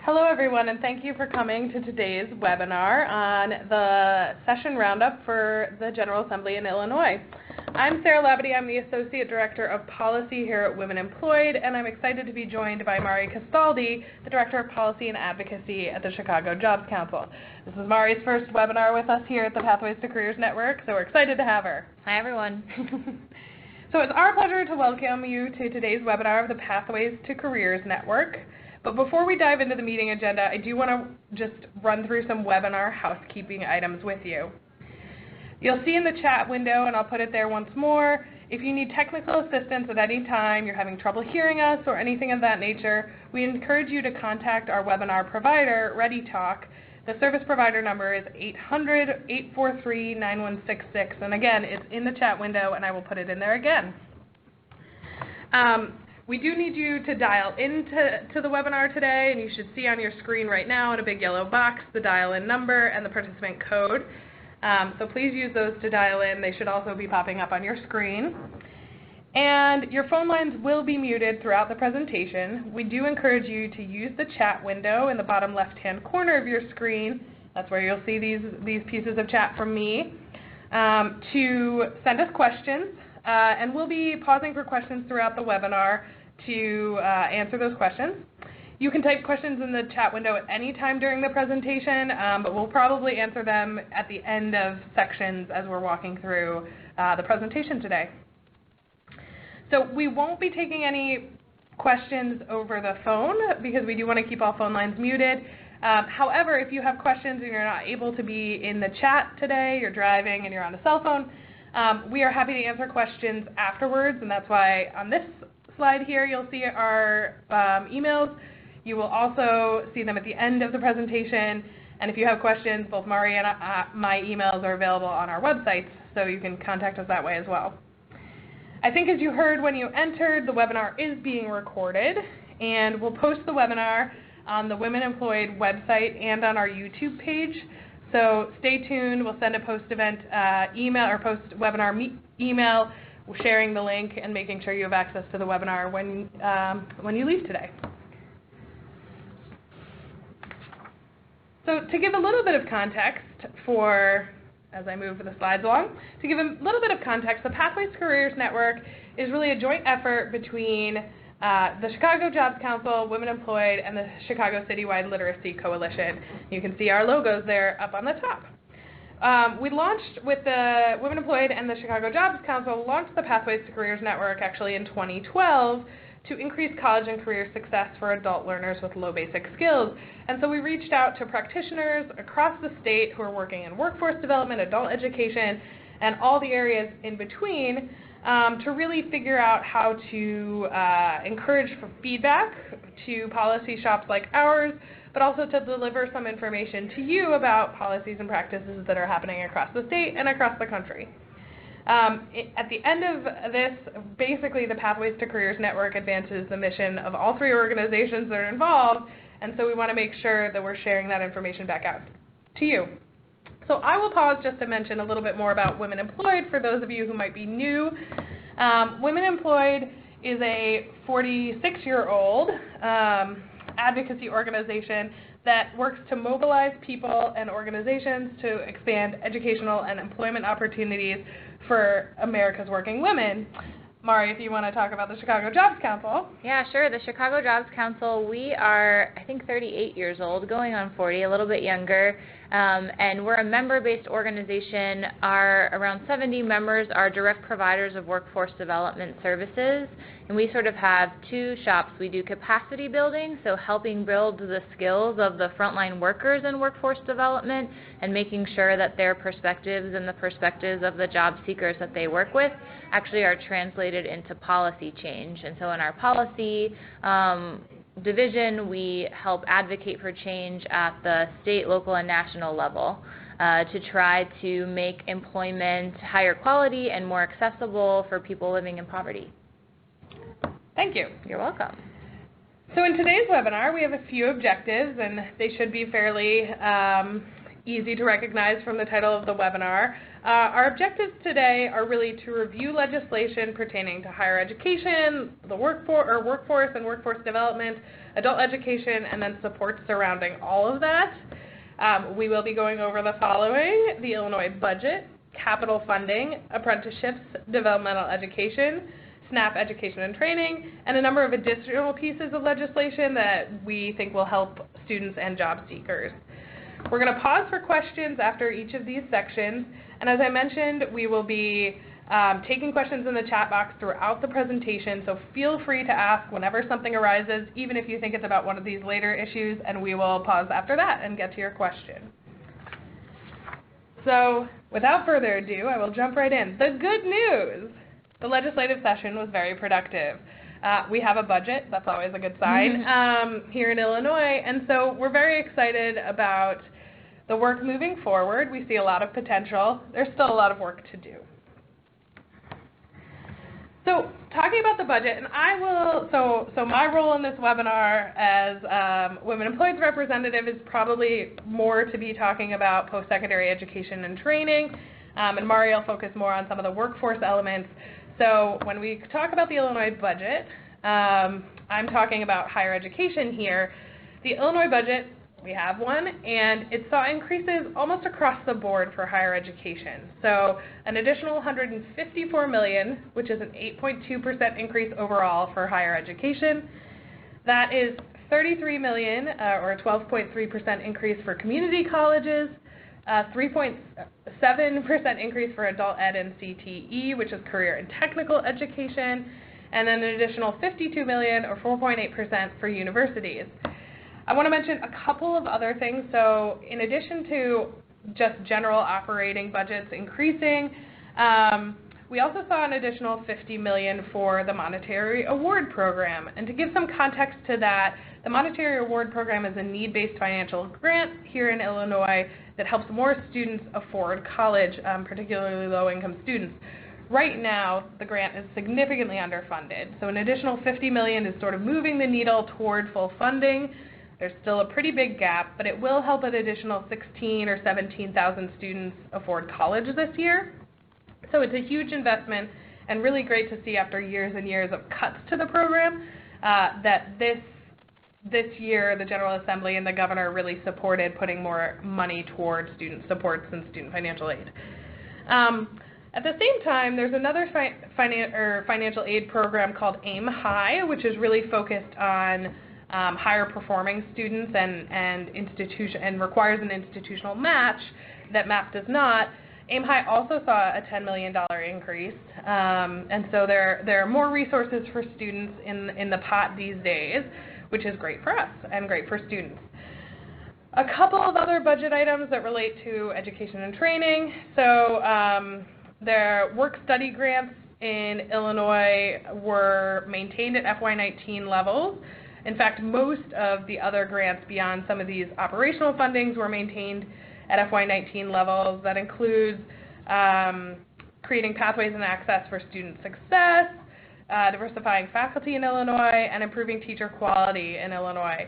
Hello everyone, and thank you for coming to today's webinar on the session roundup for the General Assembly in Illinois. I'm Sarah Labadie. I'm the Associate Director of Policy here at Women Employed, and I'm excited to be joined by Mari Castaldi, the Director of Policy and Advocacy at the Chicago Jobs Council. This is Mari's first webinar with us here at the Pathways to Careers Network, so we're excited to have her. Hi everyone. So it's our pleasure to welcome you to today's webinar of the Pathways to Careers Network. But before we dive into the meeting agenda, I do want to just run through some webinar housekeeping items with you. You'll see in the chat window, and I'll put it there once more, if you need technical assistance at any time, you're having trouble hearing us or anything of that nature, we encourage you to contact our webinar provider, ReadyTalk. The service provider number is 800-843-9166, and again, it's in the chat window, and I will put it in there again. We do need you to dial into the webinar today, and you should see on your screen right now in a big yellow box the dial-in number and the participant code. So please use those to dial in. They should also be popping up on your screen. And your phone lines will be muted throughout the presentation. We do encourage you to use the chat window in the bottom left-hand corner of your screen. That's where you'll see these pieces of chat from me, to send us questions. And we'll be pausing for questions throughout the webinar to answer those questions. You can type questions in the chat window at any time during the presentation, but we'll probably answer them at the end of sections as we're walking through the presentation today. So we won't be taking any questions over the phone because we do want to keep all phone lines muted. However, if you have questions and you're not able to be in the chat today, you're driving and you're on a cell phone, we are happy to answer questions afterwards, and that's why on this slide here you'll see our emails. You will also see them at the end of the presentation, and if you have questions, both Mari and my emails are available on our website, so you can contact us that way as well. I think as you heard when you entered, the webinar is being recorded, and we'll post the webinar on the Women Employed website and on our YouTube page. So stay tuned. We'll send a post-event email or post-webinar email sharing the link and making sure you have access to the webinar when you leave today. So to give a little bit of context for, as I move the slides along, to give a little bit of context, the Pathways to Careers Network is really a joint effort between the Chicago Jobs Council, Women Employed, and the Chicago Citywide Literacy Coalition. You can see our logos there up on the top. We launched with the Women Employed and the Chicago Jobs Council, launched the Pathways to Careers Network actually in 2012 to increase college and career success for adult learners with low basic skills. And so we reached out to practitioners across the state who are working in workforce development, adult education, and all the areas in between to really figure out how to encourage for feedback to policy shops like ours, but also to deliver some information to you about policies and practices that are happening across the state and across the country. At the end of this, basically the Pathways to Careers Network advances the mission of all three organizations that are involved, and so we want to make sure that we're sharing that information back out to you. So I will pause just to mention a little bit more about Women Employed for those of you who might be new. Women Employed is a 46-year-old advocacy organization that works to mobilize people and organizations to expand educational and employment opportunities for America's working women. Mari, if you want to talk about the Chicago Jobs Council. Yeah, sure. The Chicago Jobs Council, we are, I think, 38 years old, going on 40, a little bit younger. And we're a member-based organization. Our around 70 members are direct providers of workforce development services, and we sort of have two shops. We do capacity building, so helping build the skills of the frontline workers in workforce development and making sure that their perspectives and the perspectives of the job seekers that they work with actually are translated into policy change. And so in our policy division, we help advocate for change at the state, local, and national level to try to make employment higher quality and more accessible for people living in poverty. Thank you. You're welcome. So in today's webinar, we have a few objectives, and they should be fairly easy to recognize from the title of the webinar. Our objectives today are really to review legislation pertaining to higher education, the workforce and workforce development, adult education, and then supports surrounding all of that. We will be going over the following: the Illinois budget, capital funding, apprenticeships, developmental education, SNAP education and training, and a number of additional pieces of legislation that we think will help students and job seekers. We're going to pause for questions after each of these sections, and as I mentioned, we will be taking questions in the chat box throughout the presentation, so feel free to ask whenever something arises, even if you think it's about one of these later issues, and we will pause after that and get to your question. So without further ado, I will jump right in. The good news: the legislative session was very productive. We have a budget, that's always a good sign, here in Illinois, and so we're very excited about the work moving forward. We see a lot of potential. There's still a lot of work to do. So talking about the budget, and so my role in this webinar as Women Employed Representative is probably more to be talking about post-secondary education and training, and Mario will focus more on some of the workforce elements. So when we talk about the Illinois budget, I'm talking about higher education here. The Illinois budget, we have one, and it saw increases almost across the board for higher education. So an additional $154 million, which is an 8.2% increase overall for higher education. That is $33 million, or a 12.3% increase for community colleges, 3.7% increase for adult ed and CTE, which is career and technical education, and then an additional $52 million, or 4.8% for universities. I want to mention a couple of other things. So in addition to just general operating budgets increasing, we also saw an additional $50 million for the Monetary Award Program. And to give some context to that, the Monetary Award Program is a need-based financial grant here in Illinois that helps more students afford college, particularly low-income students. Right now, the grant is significantly underfunded. So an additional $50 million is sort of moving the needle toward full funding. There's still a pretty big gap, but it will help an additional 16 or 17,000 students afford college this year. So it's a huge investment and really great to see after years and years of cuts to the program that this year the General Assembly and the governor really supported putting more money towards student supports and student financial aid. At the same time, there's another financial aid program called Aim High, which is really focused on higher performing students and requires an institutional match that MAP does not. Aim High also saw a $10 million increase, and so there are more resources for students in the pot these days, which is great for us and great for students. A couple of other budget items that relate to education and training. So their work-study grants in Illinois were maintained at FY19 levels. In fact, most of the other grants beyond some of these operational fundings were maintained at FY19 levels. That includes creating pathways and access for student success, diversifying faculty in Illinois, and improving teacher quality in Illinois.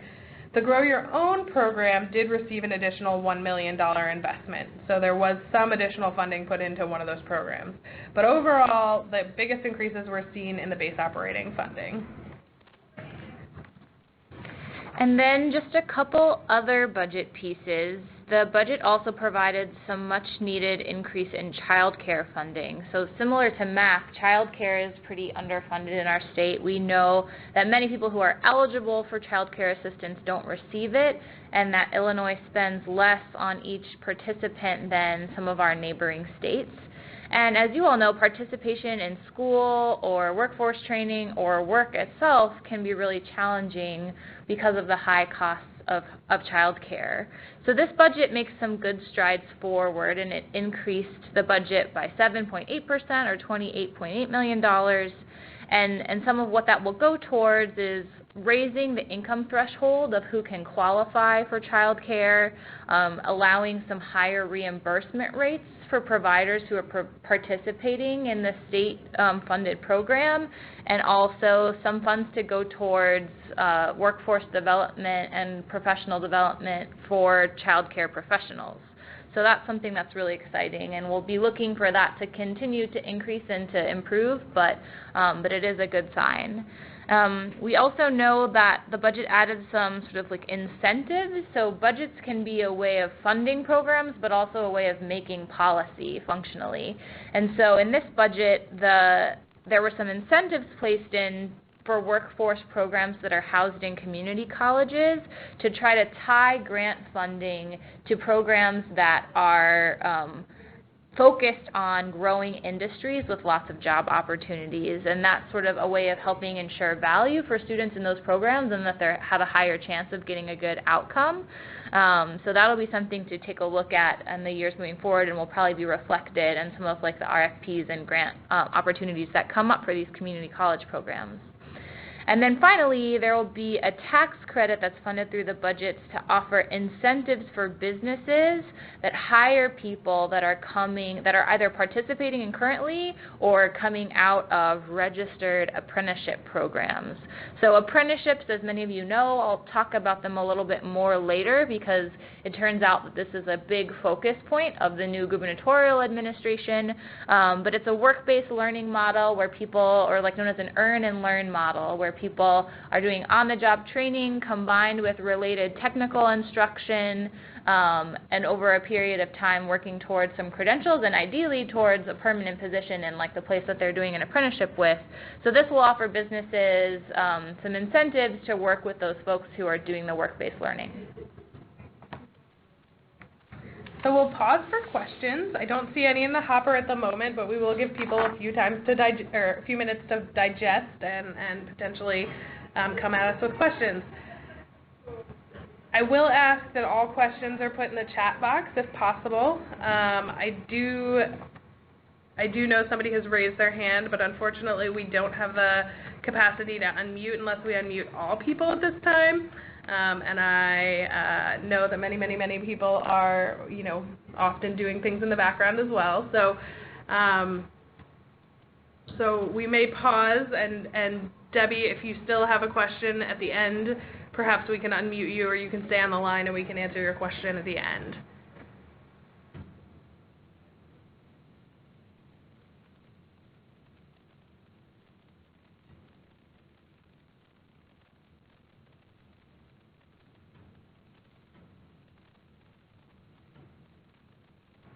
The Grow Your Own program did receive an additional $1 million investment, so there was some additional funding put into one of those programs. But overall, the biggest increases were seen in the base operating funding. And then just a couple other budget pieces. The budget also provided some much needed increase in childcare funding. So similar to MAP, childcare is pretty underfunded in our state. We know that many people who are eligible for childcare assistance don't receive it, and that Illinois spends less on each participant than some of our neighboring states. And as you all know, participation in school or workforce training or work itself can be really challenging because of the high costs of childcare. So this budget makes some good strides forward, and it increased the budget by 7.8% or $28.8 million. And some of what that will go towards is raising the income threshold of who can qualify for childcare, allowing some higher reimbursement rates for providers who are participating in the state-funded program, and also some funds to go towards workforce development and professional development for child care professionals. So that's something that's really exciting, and we'll be looking for that to continue to increase and to improve, but it is a good sign. We also know that the budget added some sort of like incentives. So budgets can be a way of funding programs, but also a way of making policy functionally. And so in this budget, there were some incentives placed in for workforce programs that are housed in community colleges to try to tie grant funding to programs that are focused on growing industries with lots of job opportunities, and that's sort of a way of helping ensure value for students in those programs and that they have a higher chance of getting a good outcome. So that'll be something to take a look at in the years moving forward, and will probably be reflected in some of like the RFPs and grant opportunities that come up for these community college programs. And then finally, there will be a tax credit that's funded through the budgets to offer incentives for businesses that hire people that are either participating in currently or coming out of registered apprenticeship programs. So apprenticeships, as many of you know, I'll talk about them a little bit more later because it turns out that this is a big focus point of the new gubernatorial administration. But it's a work-based learning model where people, or like known as an earn and learn model, where people are doing on-the-job training combined with related technical instruction, and over a period of time working towards some credentials and ideally towards a permanent position in like the place that they're doing an apprenticeship with. So this will offer businesses some incentives to work with those folks who are doing the work-based learning. So we'll pause for questions. I don't see any in the hopper at the moment, but we will give people a few minutes to digest and potentially come at us with questions. I will ask that all questions are put in the chat box if possible. I do know somebody has raised their hand, but unfortunately we don't have the capacity to unmute unless we unmute all people at this time. And I know that many people are, often doing things in the background as well. So we may pause, and Debbie, if you still have a question at the end, perhaps we can unmute you, or you can stay on the line and we can answer your question at the end.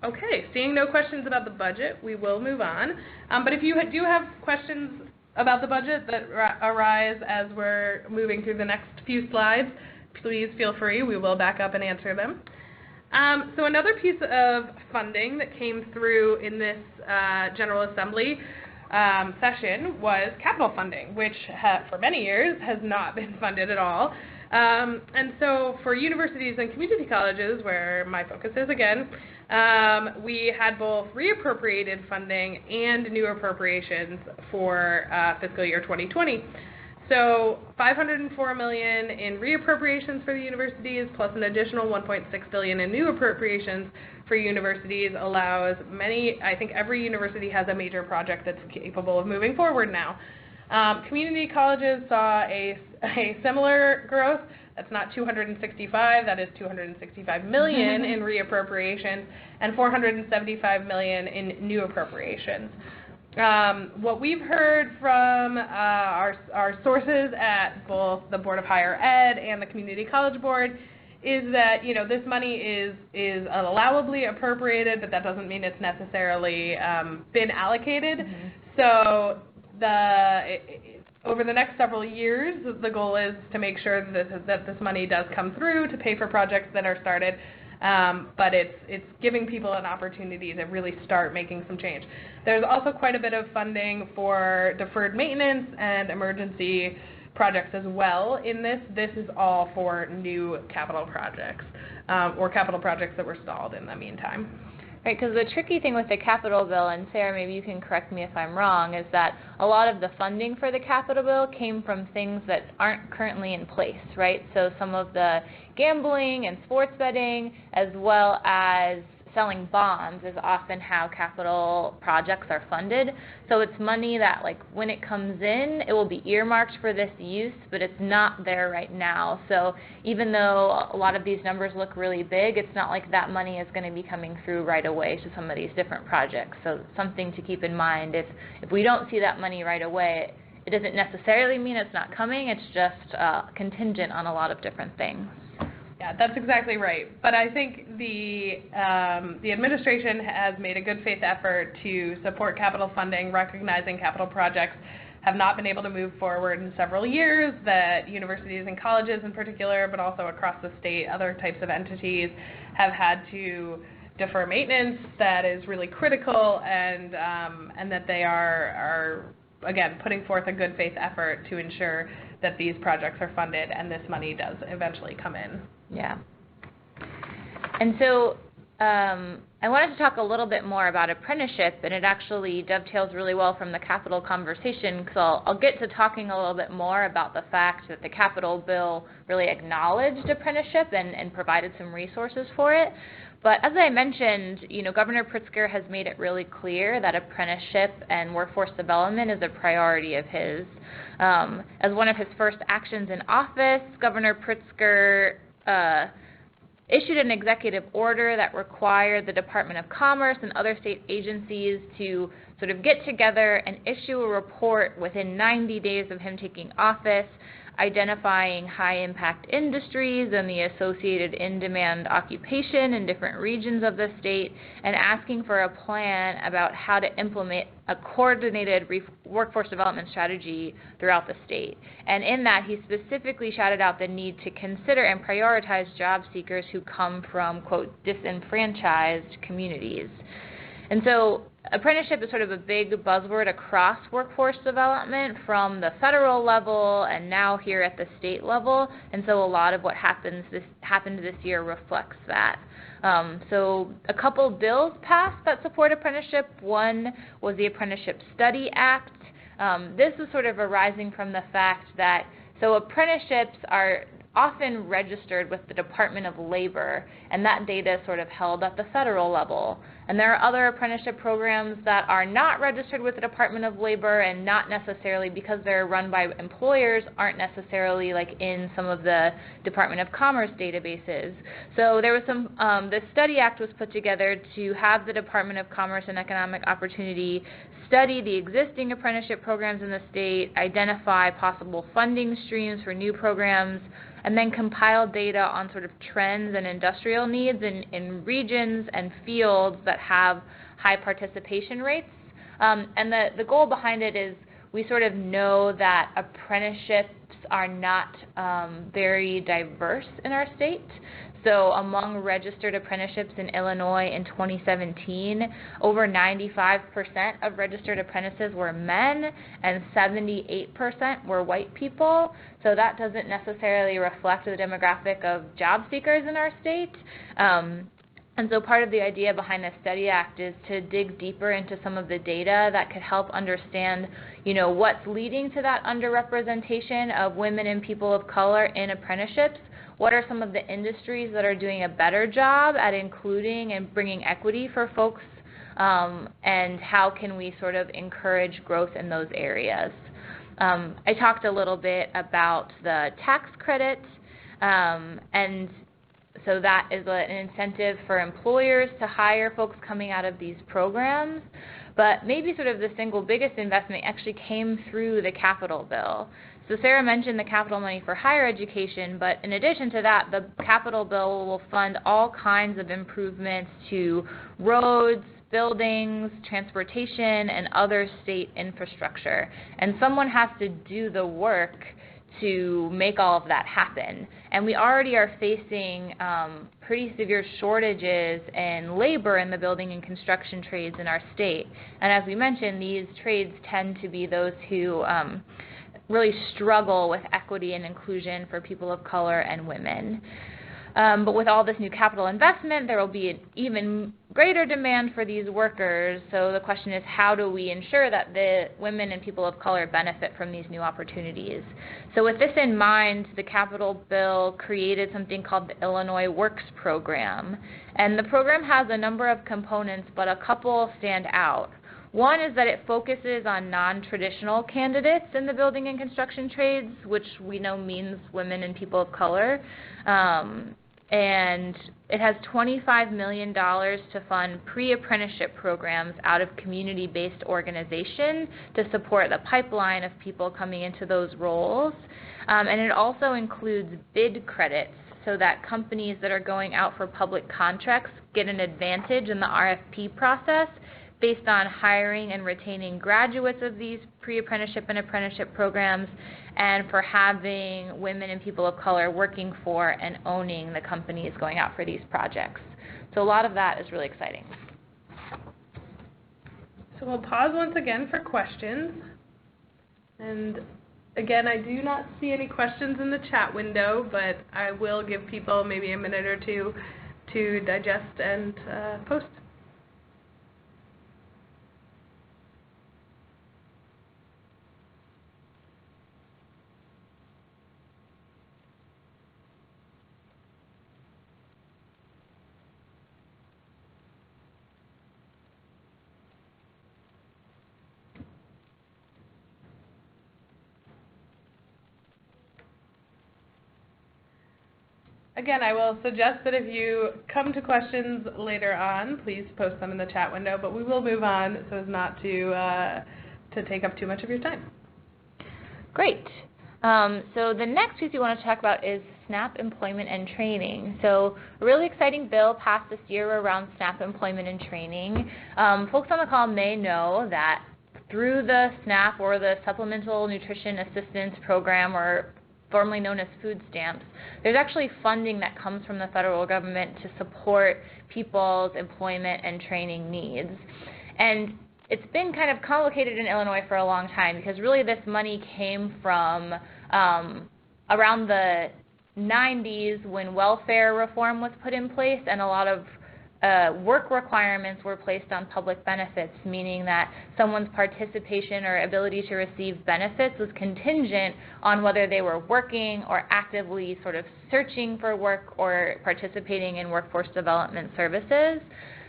Okay, seeing no questions about the budget, we will move on. But if you do have questions about the budget that arise as we're moving through the next few slides, please feel free. We will back up and answer them. So another piece of funding that came through in this General Assembly session was capital funding, which for many years has not been funded at all. And so for universities and community colleges, where my focus is again, we had both reappropriated funding and new appropriations for fiscal year 2020. So $504 million in reappropriations for the universities, plus an additional $1.6 billion in new appropriations for universities allows I think every university has a major project that's capable of moving forward now. Community colleges saw a similar growth. That's not 265, that is 265 million in reappropriations and 475 million in new appropriations. What we've heard from our sources at both the Board of Higher Ed and the Community College Board is that this money is allowably appropriated, but that doesn't mean it's necessarily been allocated. Mm-hmm. So over the next several years, the goal is to make sure that this money does come through to pay for projects that are started, but it's giving people an opportunity to really start making some change. There's also quite a bit of funding for deferred maintenance and emergency projects as well in this. This is all for new capital projects or capital projects that were stalled in the meantime. Right, because the tricky thing with the capital bill, and Sarah, maybe you can correct me if I'm wrong, is that a lot of the funding for the capital bill came from things that aren't currently in place, right? So some of the gambling and sports betting, as well as selling bonds is often how capital projects are funded. So it's money that, like, when it comes in, it will be earmarked for this use, but it's not there right now. So even though a lot of these numbers look really big, it's not like that money is going to be coming through right away to some of these different projects. So something to keep in mind, if we don't see that money right away, it doesn't necessarily mean it's not coming, it's just contingent on a lot of different things. Yeah, that's exactly right. But I think the administration has made a good faith effort to support capital funding, recognizing capital projects have not been able to move forward in several years, that universities and colleges in particular, but also across the state, other types of entities have had to defer maintenance that is really critical, and that they are again putting forth a good faith effort to ensure that these projects are funded and this money does eventually come in. Yeah. And so I wanted to talk a little bit more about apprenticeship, and it actually dovetails really well from the capital conversation, because I'll get to talking a little bit more about the fact that the capital bill really acknowledged apprenticeship and provided some resources for it. But as I mentioned, Governor Pritzker has made it really clear that apprenticeship and workforce development is a priority of his. As one of his first actions in office, Governor Pritzker issued an executive order that required the Department of Commerce and other state agencies to sort of get together and issue a report within 90 days of him taking office, identifying high-impact industries and the associated in-demand occupation in different regions of the state, and asking for a plan about how to implement a coordinated workforce development strategy throughout the state. And in that, he specifically shouted out the need to consider and prioritize job seekers who come from, quote, disenfranchised communities. And so apprenticeship is sort of a big buzzword across workforce development from the federal level and now here at the state level, and so a lot of what happened this year reflects that. So a couple bills passed that support apprenticeship. One was the Apprenticeship Study Act. This is sort of arising from the fact that apprenticeships are often registered with the Department of Labor, and that data is sort of held at the federal level. And there are other apprenticeship programs that are not registered with the Department of Labor, and not necessarily because they're run by employers, aren't necessarily like in some of the Department of Commerce databases. So there was some, the Study Act was put together to have the Department of Commerce and Economic Opportunity study the existing apprenticeship programs in the state, identify possible funding streams for new programs, and then compile data on sort of trends and industrial needs in regions and fields that have high participation rates. And the goal behind it is we sort of know that apprenticeships are not very diverse in our state. So among registered apprenticeships in Illinois in 2017, over 95% of registered apprentices were men and 78% were white people. So that doesn't necessarily reflect the demographic of job seekers in our state. And so part of the idea behind the Study Act is to dig deeper into some of the data that could help understand, what's leading to that underrepresentation of women and people of color in apprenticeships. What are some of the industries that are doing a better job at including and bringing equity for folks, and how can we sort of encourage growth in those areas? I talked a little bit about the tax credit, and so that is an incentive for employers to hire folks coming out of these programs. But maybe sort of the single biggest investment actually came through the capital bill. So Sarah mentioned the capital money for higher education, but in addition to that, the capital bill will fund all kinds of improvements to roads, buildings, transportation, and other state infrastructure. And someone has to do the work to make all of that happen. And we already are facing pretty severe shortages in labor in the building and construction trades in our state. And as we mentioned, these trades tend to be those who really struggle with equity and inclusion for people of color and women. But with all this new capital investment, there will be an even greater demand for these workers. So the question is, how do we ensure that the women and people of color benefit from these new opportunities? So with this in mind, the Capitol bill created something called the Illinois Works Program. And the program has a number of components, but a couple stand out. One is that it focuses on non-traditional candidates in the building and construction trades, which we know means women and people of color. And it has $25 million to fund pre-apprenticeship programs out of community-based organizations to support the pipeline of people coming into those roles. And it also includes bid credits so that companies that are going out for public contracts get an advantage in the RFP process based on hiring and retaining graduates of these pre-apprenticeship and apprenticeship programs, and for having women and people of color working for and owning the companies going out for these projects. So a lot of that is really exciting. So we'll pause once again for questions. And again, I do not see any questions in the chat window, but I will give people maybe a minute or two to digest and post. Again, I will suggest that if you come to questions later on, please post them in the chat window, but we will move on so as not to take up too much of your time. Great. So the next piece we want to talk about is SNAP employment and training. So a really exciting bill passed this year around SNAP employment and training. Folks on the call may know that through the SNAP, or the Supplemental Nutrition Assistance Program, or formerly known as food stamps, there's actually funding that comes from the federal government to support people's employment and training needs. And it's been kind of complicated in Illinois for a long time, because really this money came from around the 90s when welfare reform was put in place, and a lot of work requirements were placed on public benefits, meaning that someone's participation or ability to receive benefits was contingent on whether they were working or actively sort of searching for work or participating in workforce development services.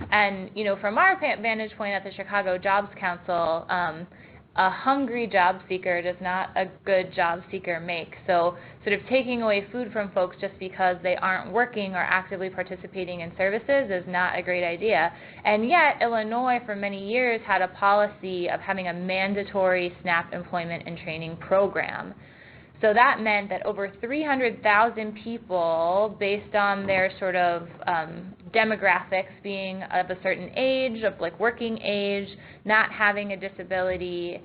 And, you know, from our vantage point at the Chicago Jobs Council, a hungry job seeker does not a good job seeker make. So sort of taking away food from folks just because they aren't working or actively participating in services is not a great idea. And yet Illinois for many years had a policy of having a mandatory SNAP employment and training program. So that meant that over 300,000 people, based on their sort of demographics being of a certain age, of like working age, not having a disability,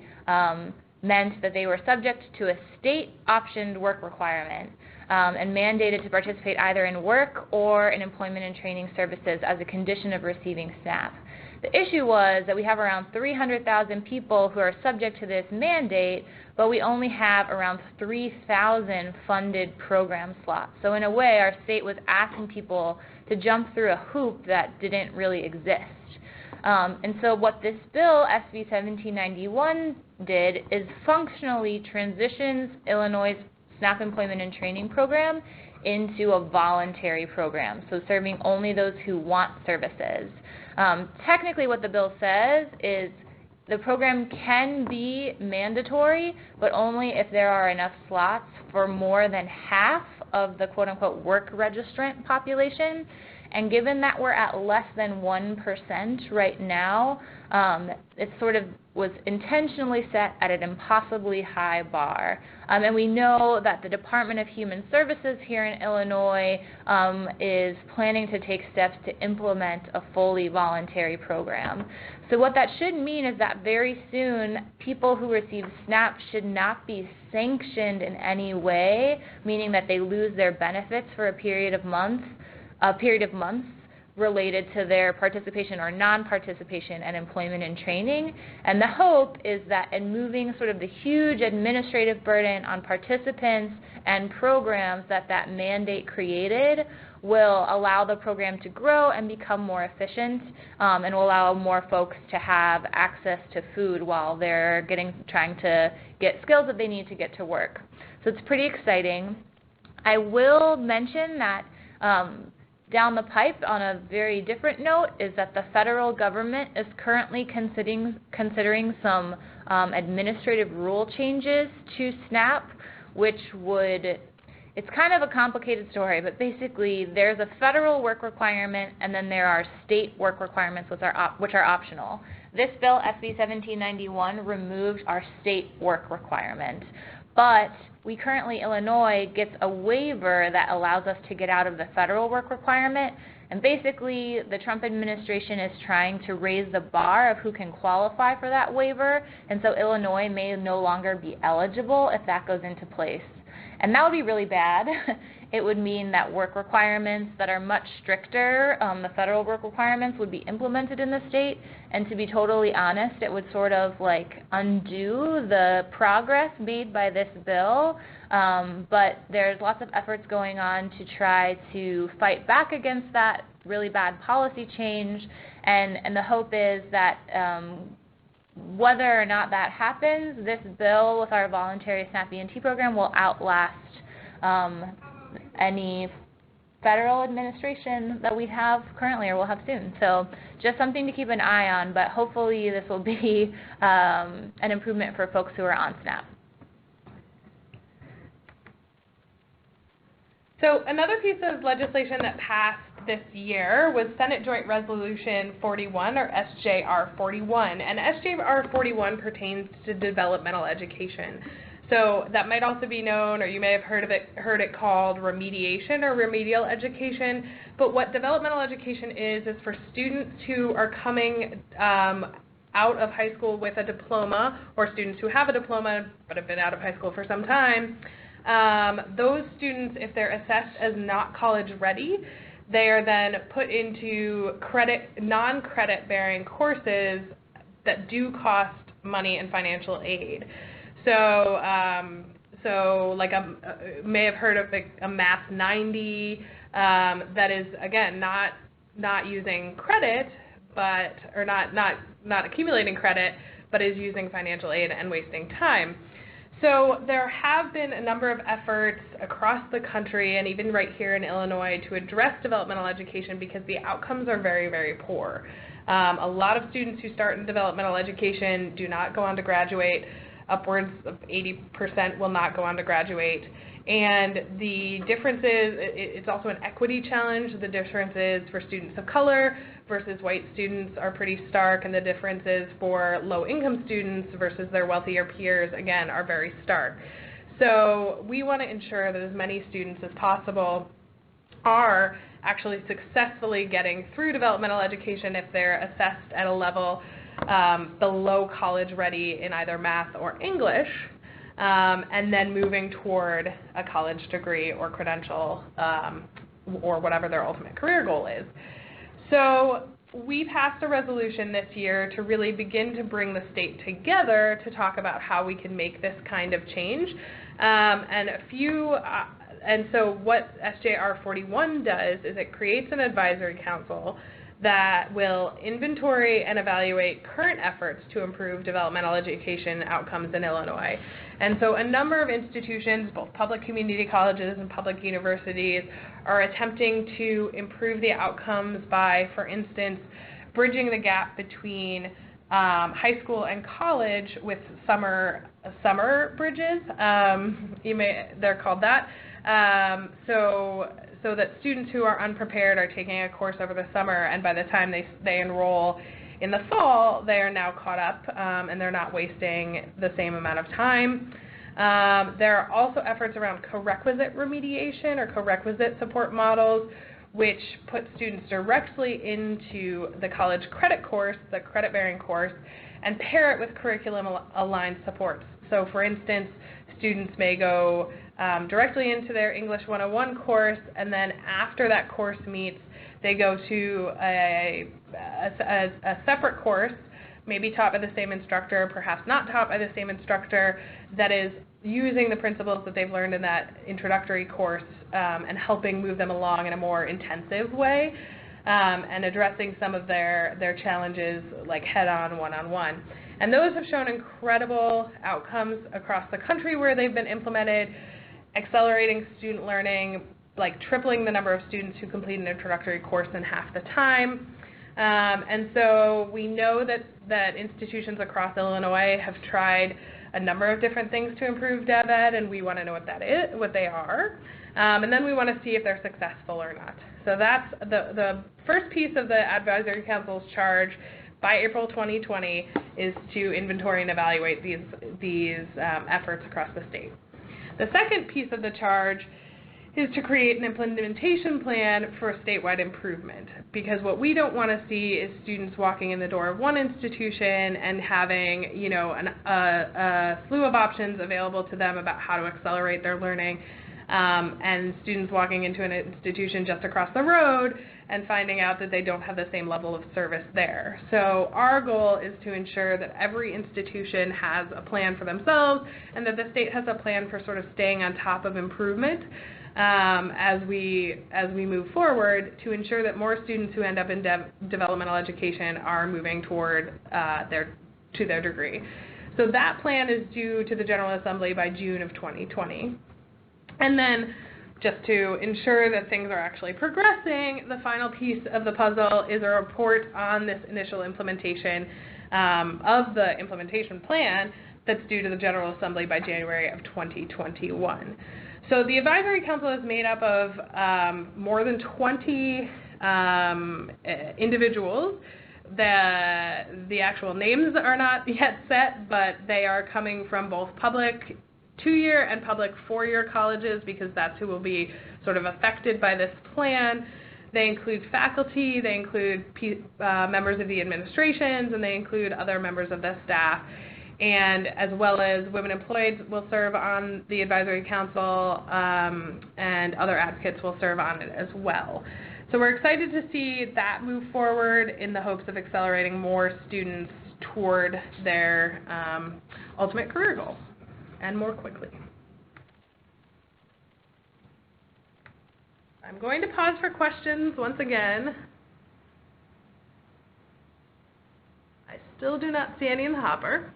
meant that they were subject to a state-optioned work requirement and mandated to participate either in work or in employment and training services as a condition of receiving SNAP. The issue was that we have around 300,000 people who are subject to this mandate, but we only have around 3,000 funded program slots. So in a way, our state was asking people to jump through a hoop that didn't really exist. And so what this bill, SB 1791, did is functionally transitions Illinois' SNAP employment and training program into a voluntary program, so serving only those who want services. Technically what the bill says is the program can be mandatory, but only if there are enough slots for more than half of the quote-unquote work registrant population. And given that we're at less than 1% right now, it sort of was intentionally set at an impossibly high bar. And we know that the Department of Human Services here in Illinois is planning to take steps to implement a fully voluntary program. So what that should mean is that very soon people who receive SNAP should not be sanctioned in any way, meaning that they lose their benefits for a period of months. related to their participation or non-participation and employment and training. And the hope is that in moving sort of the huge administrative burden on participants and programs that mandate created will allow the program to grow and become more efficient, and will allow more folks to have access to food while they're trying to get skills that they need to get to work. So it's pretty exciting. I will mention that down the pipe, on a very different note, is that the federal government is currently considering some administrative rule changes to SNAP, which would, it's kind of a complicated story, but basically there's a federal work requirement and then there are state work requirements which are optional. This bill, SB 1791, removed our state work requirement, but we currently, Illinois, gets a waiver that allows us to get out of the federal work requirement. And basically, the Trump administration is trying to raise the bar of who can qualify for that waiver. And so Illinois may no longer be eligible if that goes into place. And that would be really bad. It would mean that work requirements that are much stricter, the federal work requirements, would be implemented in the state. And to be totally honest, it would sort of like undo the progress made by this bill. But there's lots of efforts going on to try to fight back against that really bad policy change. And the hope is that whether or not that happens, this bill with our voluntary SNAP ENT program will outlast any federal administration that we have currently or will have soon. So just something to keep an eye on, but hopefully this will be an improvement for folks who are on SNAP. So another piece of legislation that passed this year was Senate Joint Resolution 41, or SJR 41, and SJR 41 pertains to developmental education. So that might also be known, or you may have heard it called remediation or remedial education. But what developmental education is for students who are coming out of high school with a diploma, or students who have a diploma but have been out of high school for some time. Those students, if they're assessed as not college ready, they are then put into non-credit bearing courses that do cost money and financial aid. So, like may have heard of a Math 90 that is, again, not using credit, or not accumulating credit, but is using financial aid and wasting time. So there have been a number of efforts across the country and even right here in Illinois to address developmental education because the outcomes are very, very poor. A lot of students who start in developmental education do not go on to graduate. Upwards of 80% will not go on to graduate. And the difference is, it's also an equity challenge. The differences for students of color versus white students are pretty stark, and the differences for low-income students versus their wealthier peers, again, are very stark. So we want to ensure that as many students as possible are actually successfully getting through developmental education if they're assessed at a level below college ready in either math or English, and then moving toward a college degree or credential or whatever their ultimate career goal is. So we passed a resolution this year to really begin to bring the state together to talk about how we can make this kind of change. And so what SJR 41 does is it creates an advisory council that will inventory and evaluate current efforts to improve developmental education outcomes in Illinois. And so a number of institutions, both public community colleges and public universities, are attempting to improve the outcomes by, for instance, bridging the gap between high school and college with summer bridges. They're called that. So that students who are unprepared are taking a course over the summer, and by the time they enroll in the fall, they are now caught up, and they're not wasting the same amount of time. There are also efforts around co-requisite remediation or co-requisite support models, which put students directly into the college credit course, the credit-bearing course, and pair it with curriculum-aligned supports. So, for instance, students may go directly into their English 101 course, and then after that course meets, they go to a separate course, maybe taught by the same instructor, perhaps not taught by the same instructor, that is using the principles that they've learned in that introductory course and helping move them along in a more intensive way, and addressing some of their challenges like head-on, one-on-one. And those have shown incredible outcomes across the country where they've been implemented, accelerating student learning, like tripling the number of students who complete an introductory course in half the time. And so we know that institutions across Illinois have tried a number of different things to improve DevEd, and we want to know what they are. And then we want to see if they're successful or not. So that's the first piece of the Advisory Council's charge by April 2020 is to inventory and evaluate these efforts across the state. The second piece of the charge is to create an implementation plan for statewide improvement, because what we don't want to see is students walking in the door of one institution and having, a slew of options available to them about how to accelerate their learning, and students walking into an institution just across the road and finding out that they don't have the same level of service there. So our goal is to ensure that every institution has a plan for themselves and that the state has a plan for sort of staying on top of improvement as we move forward, to ensure that more students who end up in developmental education are moving toward their degree. So that plan is due to the General Assembly by June of 2020. And then, just to ensure that things are actually progressing, the final piece of the puzzle is a report on this initial implementation of the implementation plan that's due to the General Assembly by January of 2021. So the Advisory Council is made up of more than 20 individuals. The actual names are not yet set, but they are coming from both public 2-year and public 4-year colleges, because that's who will be sort of affected by this plan. They include faculty, they include members of the administrations, and they include other members of the staff. And as well as women employed will serve on the Advisory Council, and other advocates will serve on it as well. So we're excited to see that move forward in the hopes of accelerating more students toward their ultimate career goal, and more quickly. I'm going to pause for questions once again. I still do not see any in the hopper.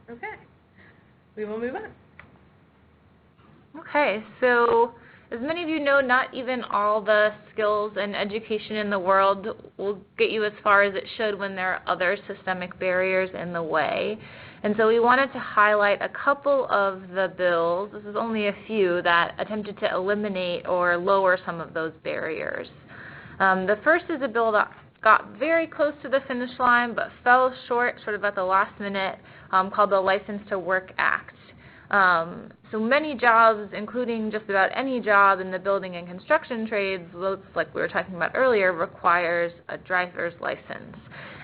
Okay, we will move on. Okay, so as many of you know, not even all the skills and education in the world will get you as far as it should when there are other systemic barriers in the way. And so we wanted to highlight a couple of the bills, this is only a few, that attempted to eliminate or lower some of those barriers. The first is a bill that got very close to the finish line but fell short sort of at the last minute, called the License to Work Act. So many jobs, including just about any job in the building and construction trades, like we were talking about earlier, requires a driver's license.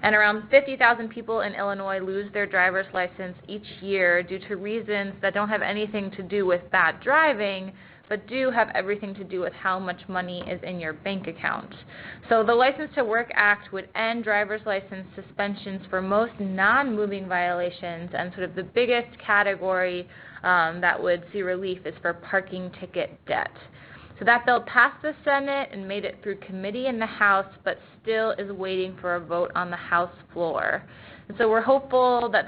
And around 50,000 people in Illinois lose their driver's license each year due to reasons that don't have anything to do with bad driving, but do have everything to do with how much money is in your bank account. So the License to Work Act would end driver's license suspensions for most non-moving violations, and sort of the biggest category that would see relief is for parking ticket debt. So that bill passed the Senate and made it through committee in the House, but still is waiting for a vote on the House floor. And so we're hopeful that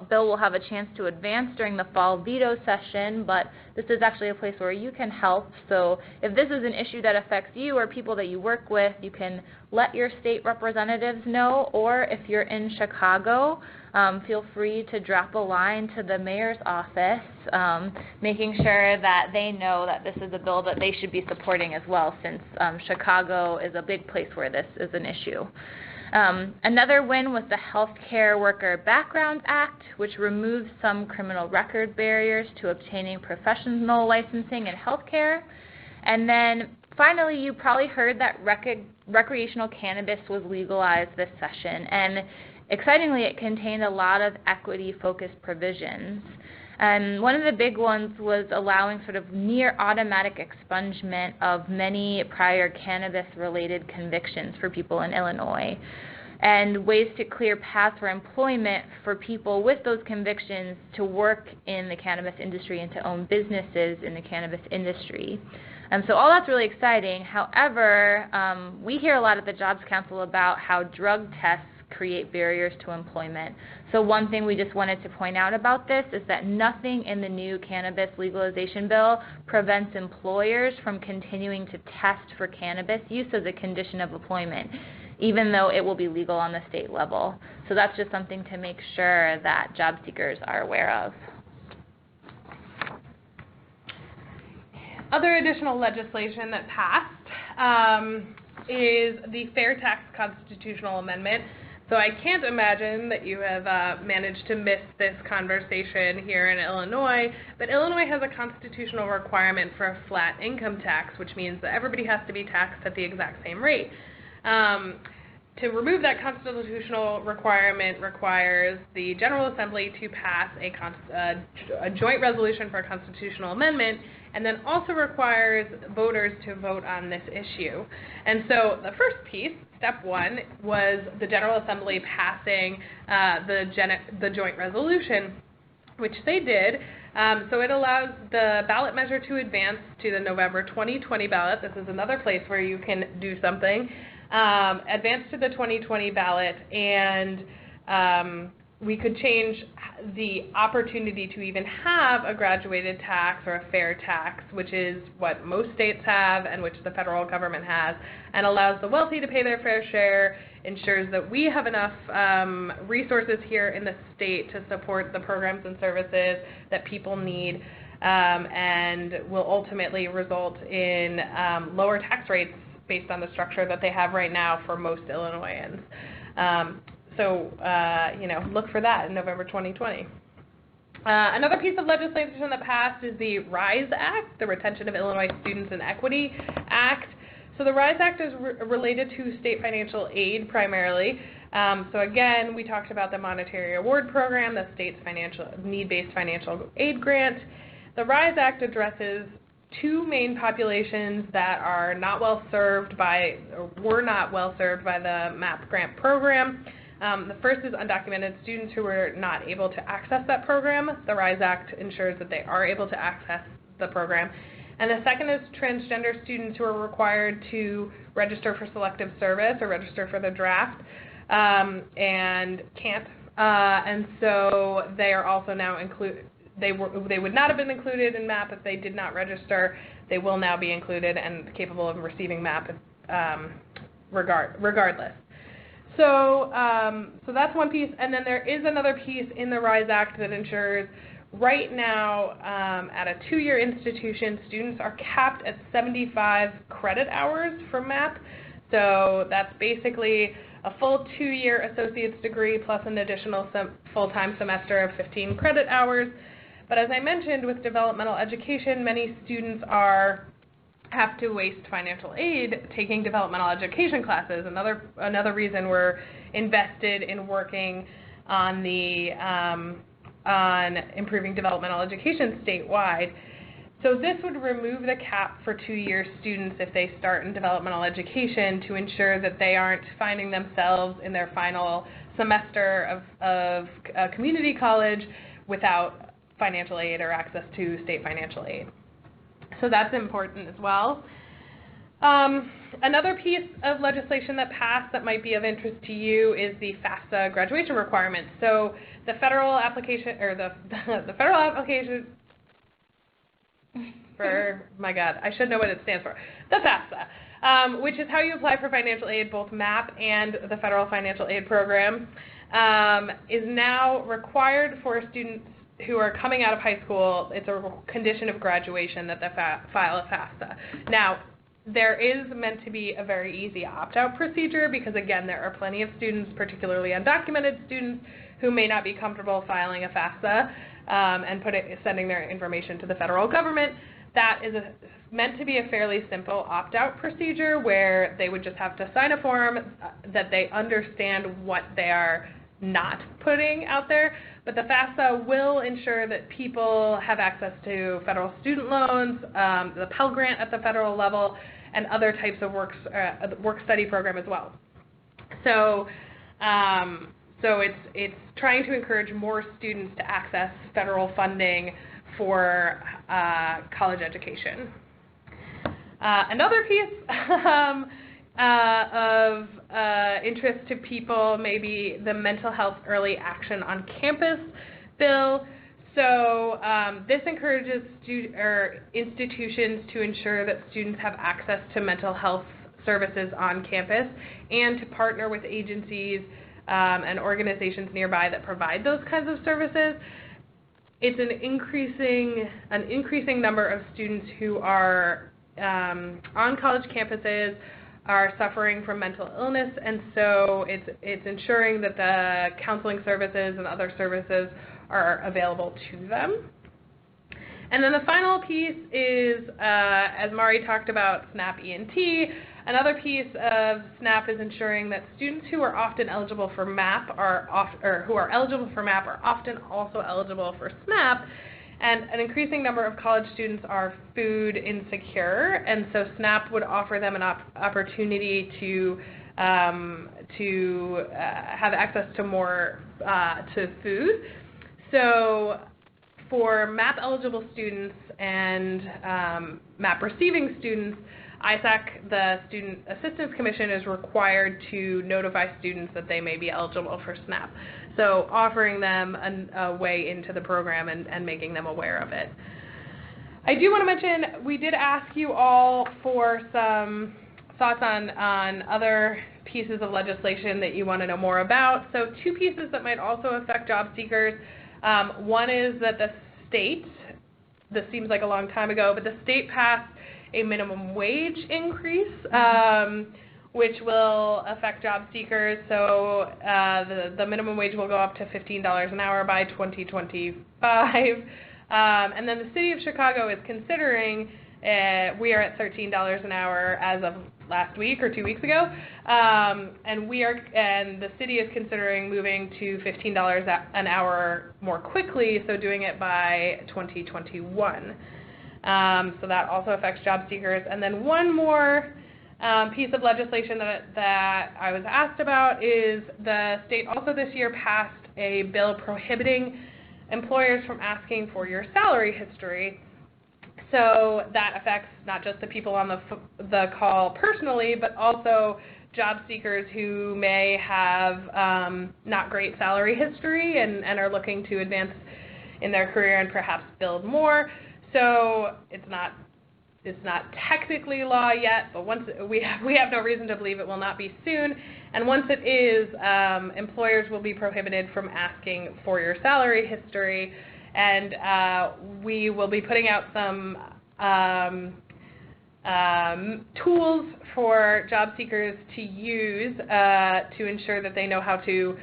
bill will have a chance to advance during the fall veto session, but this is actually a place where you can help. So if this is an issue that affects you or people that you work with, you can let your state representatives know, or if you're in Chicago, feel free to drop a line to the mayor's office, making sure that they know that this is a bill that they should be supporting as well, since Chicago is a big place where this is an issue. Another win was the Healthcare Worker Background Act, which removes some criminal record barriers to obtaining professional licensing in healthcare. And then finally, you probably heard that recreational cannabis was legalized this session, and excitingly, it contained a lot of equity-focused provisions. And one of the big ones was allowing sort of near automatic expungement of many prior cannabis-related convictions for people in Illinois, and ways to clear paths for employment for people with those convictions to work in the cannabis industry and to own businesses in the cannabis industry. So all that's really exciting. However, we hear a lot at the Jobs Council about how drug tests create barriers to employment. So one thing we just wanted to point out about this is that nothing in the new cannabis legalization bill prevents employers from continuing to test for cannabis use as a condition of employment, even though it will be legal on the state level. So that's just something to make sure that job seekers are aware of. Other additional legislation that passed is the FairTax constitutional amendment. So I can't imagine that you have managed to miss this conversation here in Illinois, but Illinois has a constitutional requirement for a flat income tax, which means that everybody has to be taxed at the exact same rate. To remove that constitutional requirement requires the General Assembly to pass a joint resolution for a constitutional amendment, and then also requires voters to vote on this issue. And so the first piece, step one, was the General Assembly passing the joint resolution, which they did. So it allows the ballot measure to advance to the November 2020 ballot. This is another place where you can do something. Advance to the 2020 ballot, and we could change the opportunity to even have a graduated tax or a fair tax, which is what most states have and which the federal government has, and allows the wealthy to pay their fair share, ensures that we have enough resources here in the state to support the programs and services that people need, and will ultimately result in lower tax rates based on the structure that they have right now for most Illinoisans. So look for that in November 2020. Another piece of legislation that passed is the RISE Act, the Retention of Illinois Students and Equity Act. So the RISE Act is related to state financial aid primarily. So again, we talked about the Monetary Award Program, the state's need-based financial aid grant. The RISE Act addresses two main populations that are not well served by, or were not well served by the MAP grant program. The first is undocumented students who were not able to access that program. The RISE Act ensures that they are able to access the program. And the second is transgender students who are required to register for selective service or register for the draft and can't. And so they are also now included. They would not have been included in MAP if they did not register. They will now be included and capable of receiving MAP regardless. So that's one piece. And then there is another piece in the RISE Act that ensures right now at a 2-year institution, students are capped at 75 credit hours for MAP. So that's basically a full 2-year associate's degree plus an additional full-time semester of 15 credit hours. But as I mentioned, with developmental education, many students have to waste financial aid taking developmental education classes. Another reason we're invested in working on on improving developmental education statewide. So this would remove the cap for 2-year students if they start in developmental education to ensure that they aren't finding themselves in their final semester of community college without financial aid or access to state financial aid. So that's important as well. Another piece of legislation that passed that might be of interest to you is the FAFSA graduation requirements. So the federal application, or the federal application for, my God, I should know what it stands for, the FAFSA, which is how you apply for financial aid, both MAP and the federal financial aid program, is now required for students who are coming out of high school. It's a condition of graduation that they file a FAFSA. Now, there is meant to be a very easy opt-out procedure because, again, there are plenty of students, particularly undocumented students, who may not be comfortable filing a FAFSA and sending their information to the federal government. That is meant to be a fairly simple opt-out procedure where they would just have to sign a form that they understand what they are not putting out there. But the FAFSA will ensure that people have access to federal student loans, the Pell Grant at the federal level, and other types of work-study program as well. So, it's trying to encourage more students to access federal funding for college education. Another piece of interest to people may be the Mental Health Early Action on Campus bill. So this encourages institutions to ensure that students have access to mental health services on campus and to partner with agencies and organizations nearby that provide those kinds of services. It's an increasing number of students who are on college campuses are suffering from mental illness, and so it's ensuring that the counseling services and other services are available to them. And then the final piece is, as Mari talked about, SNAP E&T. Another piece of SNAP is ensuring that students who are often eligible for MAP are often also eligible for SNAP. And an increasing number of college students are food insecure, and so SNAP would offer them an opportunity to have access to more to food. So for MAP eligible students and MAP receiving students, ISAC, the Student Assistance Commission, is required to notify students that they may be eligible for SNAP. So offering them a way into the program and making them aware of it. I do want to mention, we did ask you all for some thoughts on other pieces of legislation that you want to know more about. So two pieces that might also affect job seekers. One is that the state, this seems like a long time ago, but the state passed a minimum wage increase, which will affect job seekers. So the minimum wage will go up to $15 an hour by 2025. And then the city of Chicago is considering, we are at $13 an hour as of last week or 2 weeks ago, and the city is considering moving to $15 an hour more quickly, so doing it by 2021. So that also affects job seekers. And then one more piece of legislation that I was asked about is the state also this year passed a bill prohibiting employers from asking for your salary history. So that affects not just the people on the call personally, but also job seekers who may have not great salary history and are looking to advance in their career and perhaps build more. So it's not technically law yet, but once we have no reason to believe it will not be soon. And once it is, employers will be prohibited from asking for your salary history. And we will be putting out some tools for job seekers to use to ensure that they know how to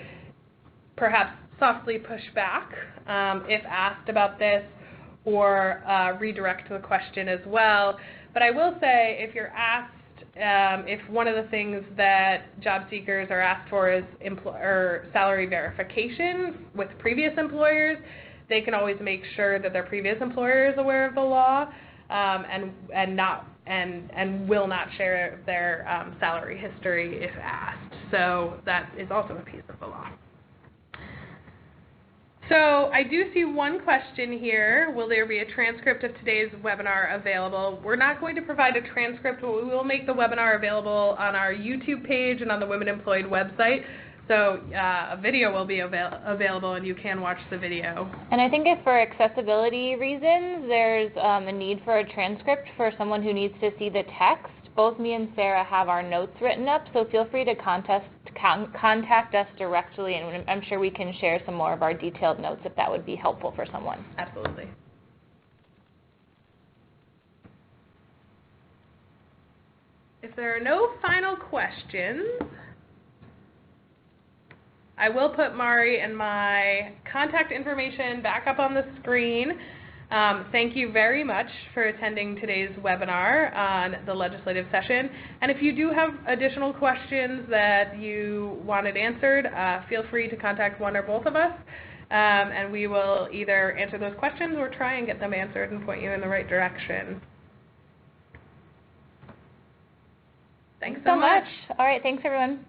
perhaps softly push back if asked about this, or redirect the question as well. But I will say, if you're asked, if one of the things that job seekers are asked for is salary verification with previous employers, they can always make sure that their previous employer is aware of the law and will not share their salary history if asked. So that is also a piece of the law. So I do see one question here. Will there be a transcript of today's webinar available? We're not going to provide a transcript, but we will make the webinar available on our YouTube page and on the Women Employed website. So a video will be available, and you can watch the video. And I think if for accessibility reasons, there's a need for a transcript for someone who needs to see the text. Both me and Sarah have our notes written up, so feel free to contact us directly, and I'm sure we can share some more of our detailed notes if that would be helpful for someone. Absolutely. If there are no final questions, I will put Mari and my contact information back up on the screen. Thank you very much for attending today's webinar on the legislative session. And if you do have additional questions that you wanted answered, feel free to contact one or both of us, and we will either answer those questions or try and get them answered and point you in the right direction. Thanks so much. All right, thanks everyone.